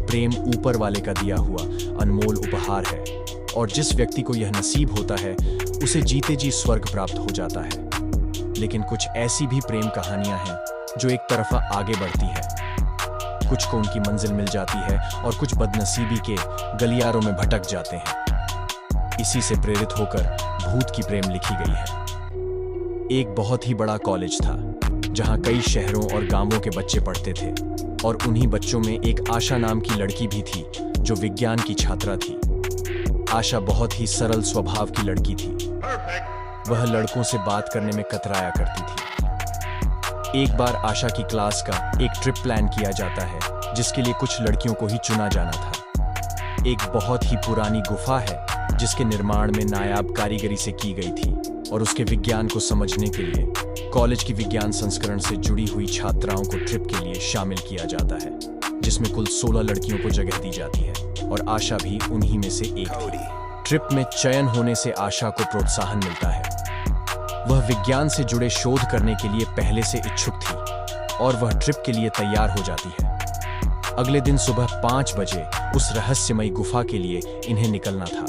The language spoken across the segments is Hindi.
प्रेम ऊपर वाले का दिया हुआ अनमोल उपहार है और जिस व्यक्ति को यह नसीब होता है उसे जीते जी स्वर्ग प्राप्त हो जाता है। लेकिन कुछ ऐसी भी प्रेम कहानियां हैं जो एक तरफा आगे बढ़ती है। कुछ को उनकी मंजिल मिल जाती है और कुछ बदनसीबी के गलियारों में भटक जाते हैं। इसी से प्रेरित होकर भूत की प्रेम लिखी गई है। एक बहुत ही बड़ा कॉलेज था जहां कई शहरों और गांवों के बच्चे पढ़ते थे और उन्हीं बच्चों में एक आशा नाम की लड़की भी थी जो विज्ञान की छात्रा थी। आशा बहुत ही सरल स्वभाव की लड़की थी। वह लड़कों से बात करने में कतराया करती थी। एक बार आशा की क्लास का एक ट्रिप प्लान किया जाता है जिसके लिए कुछ लड़कियों को ही चुना जाना था। एक बहुत ही पुरानी गुफा है जिसके निर्माण में नायाब कारीगरी से की गई थी और उसके विज्ञान को समझने के लिए कॉलेज की विज्ञान संस्करण से जुड़ी हुई छात्राओं को ट्रिप के लिए शामिल किया जाता है, जिसमें कुल 16 लड़कियों को जगह दी जाती है और आशा भी उन्हीं में से एक थी। ट्रिप में चयन होने से आशा को प्रोत्साहन मिलता है। वह विज्ञान से जुड़े शोध करने के लिए पहले से इच्छुक थी और वह ट्रिप के लिए तैयार हो जाती है। अगले दिन सुबह 5 बजे उस रहस्यमयी गुफा के लिए इन्हें निकलना था।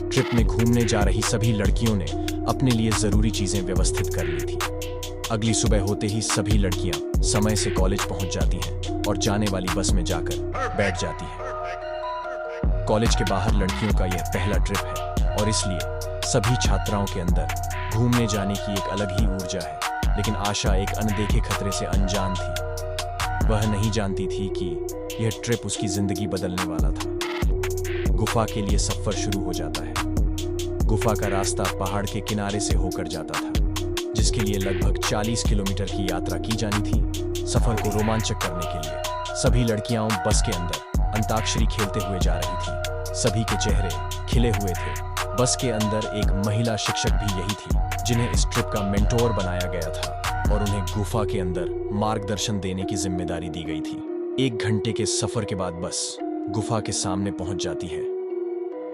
ट्रिप में घूमने जा रही सभी लड़कियों ने अपने लिए जरूरी चीजें व्यवस्थित कर ली थी। अगली सुबह होते ही सभी लड़कियां समय से कॉलेज पहुंच जाती हैं और जाने वाली बस में जाकर बैठ जाती हैं। कॉलेज के बाहर लड़कियों का यह पहला ट्रिप है और इसलिए सभी छात्राओं के अंदर घूमने जाने की एक अलग ही ऊर्जा है। लेकिन आशा एक अनदेखे खतरे से अनजान थी। वह नहीं जानती थी कि यह ट्रिप उसकी जिंदगी बदलने वाला था। गुफा के लिए सफर शुरू हो जाता है। गुफा का रास्ता पहाड़ के किनारे से होकर जाता था, जिसके लिए लगभग 40 किलोमीटर की यात्रा की जानी थी। सफर को रोमांचक करने के लिए सभी लड़कियां बस के अंदर अंताक्षरी खेलते हुए जा रही थी। सभी के चेहरे खिले हुए थे। बस के अंदर एक महिला शिक्षक भी यही थी, जिन्हें इस ट्रिप का मेंटोर बनाया गया था और उन्हें गुफा के अंदर मार्गदर्शन देने की जिम्मेदारी दी गई थी। 1 घंटे के सफर के बाद बस गुफा के सामने पहुंच जाती है।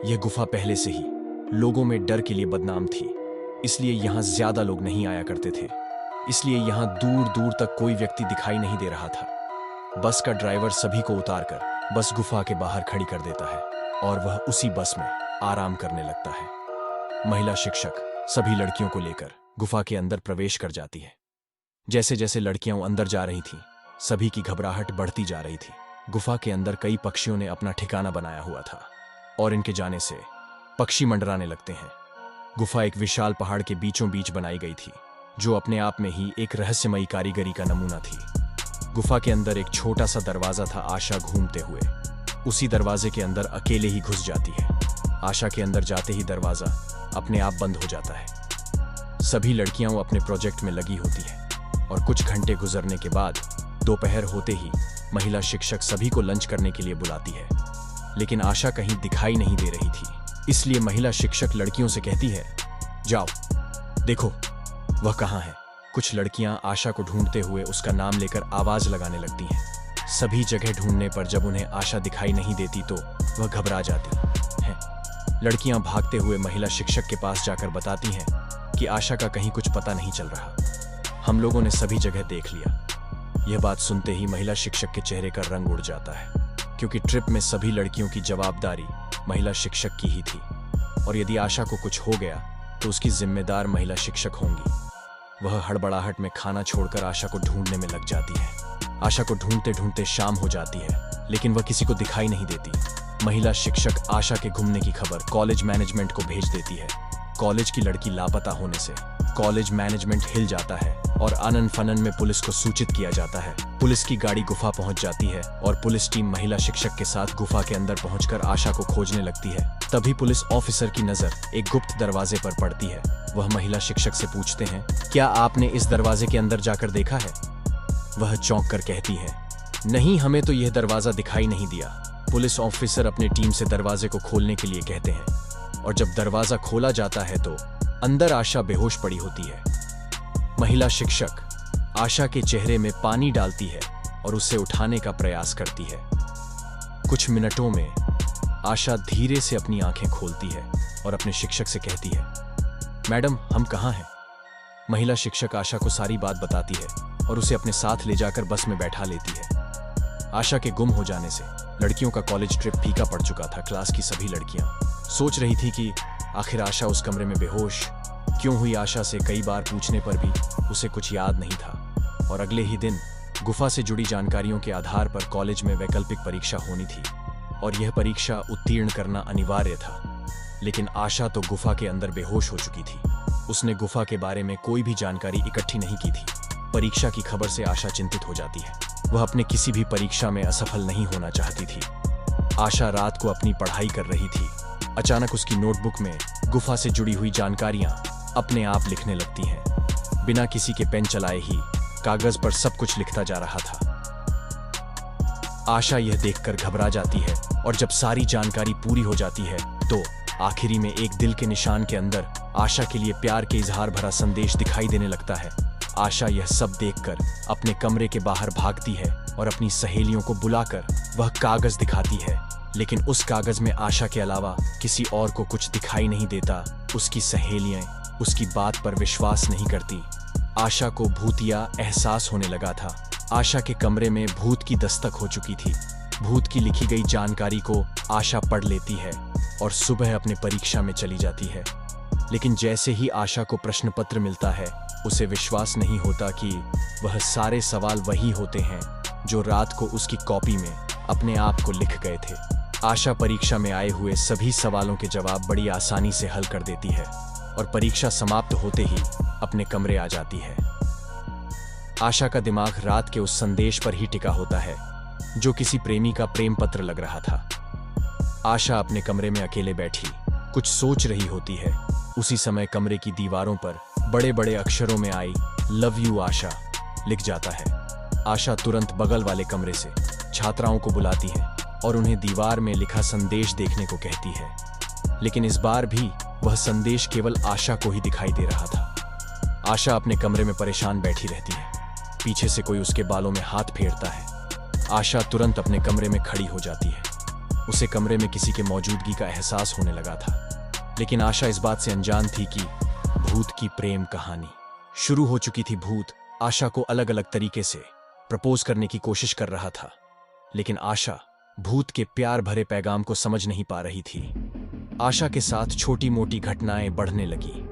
यह गुफा पहले से ही लोगों में डर के लिए बदनाम थी, इसलिए यहाँ ज्यादा लोग नहीं आया करते थे। इसलिए यहाँ दूर दूर तक कोई व्यक्ति दिखाई नहीं दे रहा था। बस का ड्राइवर सभी को उतारकर बस गुफा के बाहर खड़ी कर देता है और वह उसी बस में आराम करने लगता है। महिला शिक्षक सभी लड़कियों को लेकर गुफा के अंदर प्रवेश कर जाती है। जैसे जैसे लड़कियां अंदर जा रही थीं, सभी की घबराहट बढ़ती जा रही थी। गुफा के अंदर कई पक्षियों ने अपना ठिकाना बनाया हुआ था और इनके जाने से पक्षी मंडराने लगते हैं। गुफा एक विशाल पहाड़ के बीचों बीच बनाई गई थी, जो अपने आप में ही एक रहस्यमयी कारीगरी का नमूना थी। गुफा के अंदर एक छोटा सा दरवाजा था। आशा घूमते हुए उसी दरवाजे के अंदर अकेले ही घुस जाती है। आशा के अंदर जाते ही दरवाजा अपने आप बंद हो जाता है। सभी लड़कियां अपने प्रोजेक्ट में लगी होती हैं और कुछ घंटे गुजरने के बाद दोपहर होते ही महिला शिक्षक सभी को लंच करने के लिए बुलाती है। लेकिन आशा कहीं दिखाई नहीं दे रही थी, इसलिए महिला शिक्षक लड़कियों से कहती है, जाओ देखो वह कहाँ है। कुछ लड़कियां आशा को ढूंढते हुए उसका नाम लेकर आवाज लगाने लगती हैं। सभी जगह ढूंढने पर जब उन्हें आशा दिखाई नहीं देती तो वह घबरा जाती हैं। लड़कियां भागते हुए महिला शिक्षक के पास जाकर बताती हैं कि आशा का कहीं कुछ पता नहीं चल रहा। हम लोगों ने सभी जगह देख लिया। यह बात सुनते ही महिला शिक्षक के चेहरे का रंग उड़ जाता है, क्योंकि ट्रिप में सभी लड़कियों की जवाबदारी महिला शिक्षक की ही थी और यदि आशा को कुछ हो गया तो उसकी जिम्मेदार महिला शिक्षक होंगी। वह हड़बड़ाहट में खाना छोड़कर आशा को ढूंढने में लग जाती है। आशा को ढूंढते ढूंढते शाम हो जाती है, लेकिन वह किसी को दिखाई नहीं देती। महिला शिक्षक आशा के गुमने की खबर कॉलेज मैनेजमेंट को भेज देती है। कॉलेज की लड़की लापता होने से कॉलेज मैनेजमेंट हिल जाता है और आनन फनन में पुलिस को सूचित किया जाता है। पुलिस की गाड़ी गुफा पहुंच जाती है और पुलिस टीम महिला शिक्षक के साथ गुफा के अंदर पहुंचकर आशा को खोजने लगती है। तभी पुलिस ऑफिसर की नजर एक गुप्त दरवाजे पर पड़ती है। वह महिला शिक्षक से पूछते हैं, क्या आपने इस दरवाजे के अंदर जाकर देखा है? वह चौंक कर कहती है, नहीं, हमें तो यह दरवाजा दिखाई नहीं दिया। पुलिस ऑफिसर अपनी टीम से दरवाजे को खोलने के लिए कहते हैं और जब दरवाजा खोला जाता है तो अंदर आशा बेहोश पड़ी होती है। महिला शिक्षक आशा के चेहरे में पानी डालती है और उसे उठाने का प्रयास करती है। कुछ मिनटों में आशा धीरे से अपनी आंखें खोलती है और अपने शिक्षक से कहती है, मैडम हम कहाँ हैं? महिला शिक्षक आशा को सारी बात बताती है और उसे अपने साथ ले जाकर बस में बैठा लेती है। आशा के गुम हो जाने से लड़कियों का कॉलेज ट्रिप फीका पड़ चुका था। क्लास की सभी लड़कियां सोच रही थी कि आखिर आशा उस कमरे में बेहोश क्यों हुई। आशा से कई बार पूछने पर भी उसे कुछ याद नहीं था और अगले ही दिन गुफा से जुड़ी जानकारियों के आधार पर कॉलेज में वैकल्पिक परीक्षा होनी थी और यह परीक्षा उत्तीर्ण करना अनिवार्य था। लेकिन आशा तो गुफा के अंदर बेहोश हो चुकी थी। उसने गुफा के बारे में कोई भी जानकारी इकट्ठी नहीं की थी। परीक्षा की खबर से आशा चिंतित हो जाती है। वह अपने किसी भी परीक्षा में असफल नहीं होना चाहती थी। आशा रात को अपनी पढ़ाई कर रही थी। अचानक उसकी नोटबुक में गुफा से जुड़ी हुई जानकारियां अपने आप लिखने लगती हैं। बिना किसी के पेन चलाए ही कागज पर सब कुछ लिखता जा रहा था। आशा यह देखकर घबरा जाती है और जब सारी जानकारी पूरी हो जाती है तो आखिरी में एक दिल के निशान के अंदर आशा के लिए प्यार के इजहार भरा संदेश दिखाई देने लगता है। आशा यह सब देखकर अपने कमरे के बाहर भागती है और अपनी सहेलियों को बुलाकर वह कागज दिखाती है। लेकिन उस कागज में आशा के अलावा किसी और को कुछ दिखाई नहीं देता। उसकी सहेलियां उसकी बात पर विश्वास नहीं करती। आशा को भूतिया एहसास होने लगा था। आशा के कमरे में भूत की दस्तक हो चुकी थी। भूत की लिखी गई जानकारी को आशा पढ़ लेती है और सुबह अपने परीक्षा में चली जाती है। लेकिन जैसे ही आशा को प्रश्न पत्र मिलता है उसे विश्वास नहीं होता कि वह सारे सवाल वही होते हैं जो रात को उसकी कॉपी में अपने आप को लिख गए थे। आशा परीक्षा में आए हुए सभी सवालों के जवाब बड़ी आसानी से हल कर देती है और परीक्षा समाप्त होते ही अपने कमरे आ जाती है। आशा का दिमाग रात के उस संदेश पर ही टिका होता है जो किसी प्रेमी का प्रेम पत्र लग रहा था। आशा अपने कमरे में अकेले बैठी कुछ सोच रही होती है। उसी समय कमरे की दीवारों पर बड़े बड़े अक्षरों में आई लव यू आशा लिख जाता है। आशा तुरंत बगल वाले कमरे से छात्राओं को बुलाती है और उन्हें दीवार में लिखा संदेश देखने को कहती है। लेकिन इस बार भी वह संदेश केवल आशा को ही दिखाई दे रहा था। आशा अपने कमरे में परेशान बैठी रहती है। पीछे से कोई उसके बालों में हाथ फेरता है। आशा तुरंत अपने कमरे में खड़ी हो जाती है। उसे कमरे में किसी के मौजूदगी का एहसास होने लगा था। लेकिन आशा इस बात से अनजान थी कि भूत की प्रेम कहानी शुरू हो चुकी थी। भूत आशा को अलग अलग तरीके से प्रपोज करने की कोशिश कर रहा था। लेकिन आशा भूत के प्यार भरे पैगाम को समझ नहीं पा रही थी। आशा के साथ छोटी मोटी घटनाएं बढ़ने लगी,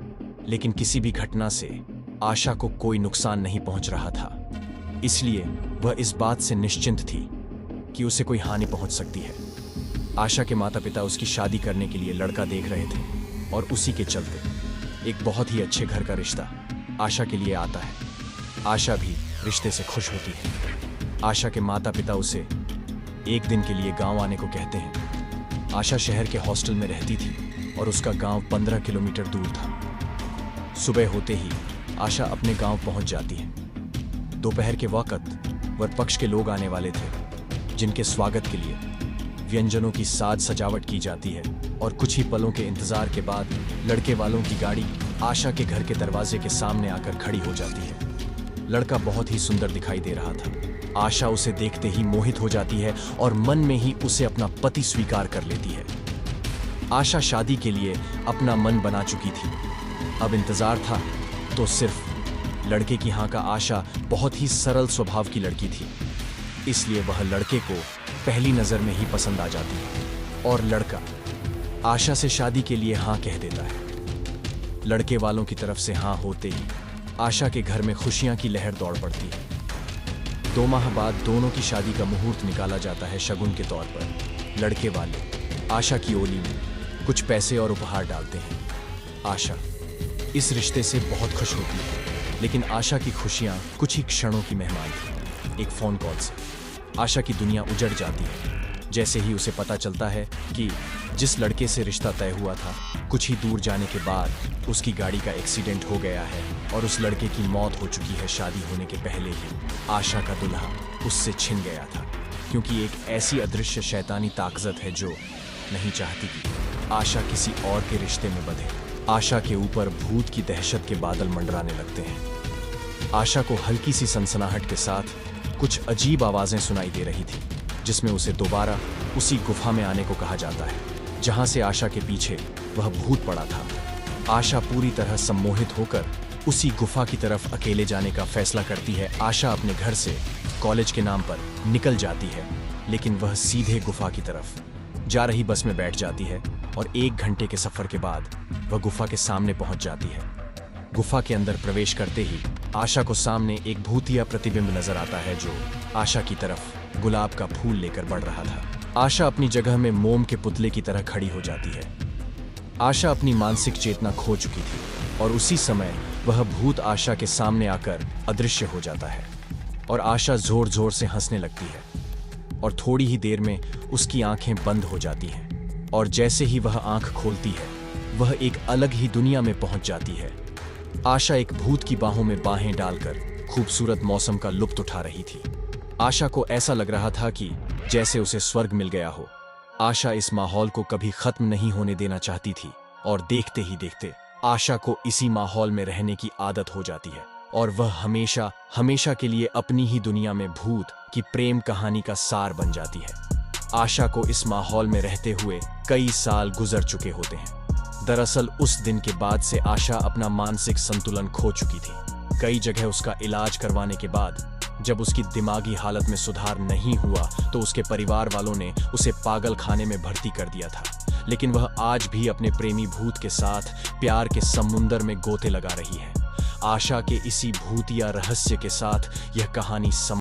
लेकिन किसी भी घटना से आशा को कोई नुकसान नहीं पहुंच रहा था। इसलिए वह इस बात से निश्चिंत थी कि उसे कोई हानि पहुंच सकती है। आशा के माता पिता उसकी शादी करने के लिए लड़का देख रहे थे और उसी के चलते एक बहुत ही अच्छे घर का रिश्ता आशा के लिए आता है। आशा भी रिश्ते से खुश होती है। आशा के माता पिता उसे एक दिन के लिए गांव आने को कहते हैं। आशा शहर के हॉस्टल में रहती थी और उसका गांव 15 किलोमीटर दूर था। सुबह होते ही आशा अपने गांव पहुंच जाती है। दोपहर के वक्त वर पक्ष के लोग आने वाले थे, जिनके स्वागत के लिए व्यंजनों की साज सजावट की जाती है। और कुछ ही पलों के इंतजार के बाद लड़के वालों की गाड़ी आशा के घर के दरवाजे के सामने आकर खड़ी हो जाती है। लड़का बहुत ही सुंदर दिखाई दे रहा था। आशा उसे देखते ही मोहित हो जाती है और मन में ही उसे अपना पति स्वीकार कर लेती है। आशा शादी के लिए अपना मन बना चुकी थी। अब इंतजार था तो सिर्फ लड़के की हाँ का। आशा बहुत ही सरल स्वभाव की लड़की थी, इसलिए वह लड़के को पहली नजर में ही पसंद आ जाती है और लड़का आशा से शादी के लिए हाँ कह देता है। लड़के वालों की तरफ से हाँ होते ही आशा के घर में खुशियां की लहर दौड़ पड़ती है। 2 माह बाद दोनों की शादी का मुहूर्त निकाला जाता है। शगुन के तौर पर लड़के वाले आशा की ओली में कुछ पैसे और उपहार डालते हैं। आशा इस रिश्ते से बहुत खुश होती है, लेकिन आशा की खुशियां कुछ ही क्षणों की मेहमान थी। एक फोन कॉल से आशा की दुनिया उजड़ जाती है। जैसे ही उसे पता चलता है कि जिस लड़के से रिश्ता तय हुआ था, कुछ ही दूर जाने के बाद उसकी गाड़ी का एक्सीडेंट हो गया है और उस लड़के की मौत हो चुकी है। शादी होने के पहले ही आशा का दूल्हा उससे छिन गया था, क्योंकि एक ऐसी अदृश्य शैतानी ताकत है जो नहीं चाहती कि आशा किसी और के रिश्ते में बंधे। आशा के ऊपर भूत की दहशत के बादल मंडराने लगते हैं। आशा को हल्की सी सनसनाहट के साथ कुछ अजीब आवाजें सुनाई दे रही थी, जिसमें उसे दोबारा उसी गुफा में आने को कहा जाता है जहां से आशा के पीछे वह भूत पड़ा था। आशा पूरी तरह सम्मोहित होकर उसी गुफा की तरफ अकेले जाने का फैसला करती है। आशा अपने घर से कॉलेज के नाम पर निकल जाती है, लेकिन वह सीधे गुफा की तरफ जा रही बस में बैठ जाती है और 1 घंटे के सफर के बाद वह गुफा के सामने पहुंच जाती है। गुफा के अंदर प्रवेश करते ही आशा को सामने एक भूतिया प्रतिबिंब नजर आता है, जो आशा की तरफ गुलाब का फूल लेकर बढ़ रहा था। आशा अपनी जगह में मोम के पुतले की तरह खड़ी हो जाती है। आशा अपनी मानसिक चेतना खो चुकी थी और उसी समय वह भूत आशा के सामने आकर अदृश्य हो जाता है और आशा जोर जोर से हंसने लगती है और थोड़ी ही देर में उसकी आंखें बंद हो जाती हैं और जैसे ही वह आंख खोलती है वह एक अलग ही दुनिया में पहुंच जाती है। आशा एक भूत की बाहों में बाहें डालकर खूबसूरत मौसम का लुत्फ उठा रही थी। आशा को ऐसा लग रहा था कि जैसे उसे स्वर्ग मिल गया हो। आशा इस माहौल को कभी खत्म नहीं होने देना चाहती थी और देखते ही देखते आशा को इसी माहौल में रहने की आदत हो जाती है और वह हमेशा हमेशा के लिए अपनी ही दुनिया में भूत की प्रेम कहानी का सार बन जाती है। आशा को इस माहौल में रहते हुए कई साल गुजर चुके होते हैं। दरअसल उस दिन के बाद से आशा अपना मानसिक संतुलन खो चुकी थी। कई जगह उसका इलाज करवाने के बाद जब उसकी दिमागी हालत में सुधार नहीं हुआ तो उसके परिवार वालों ने उसे पागल खाने में भर्ती कर दिया था, लेकिन वह आज भी अपने प्रेमी भूत के साथ प्यार के समुंदर में गोते लगा रही है। आशा के इसी भूतिया रहस्य के साथ यह कहानी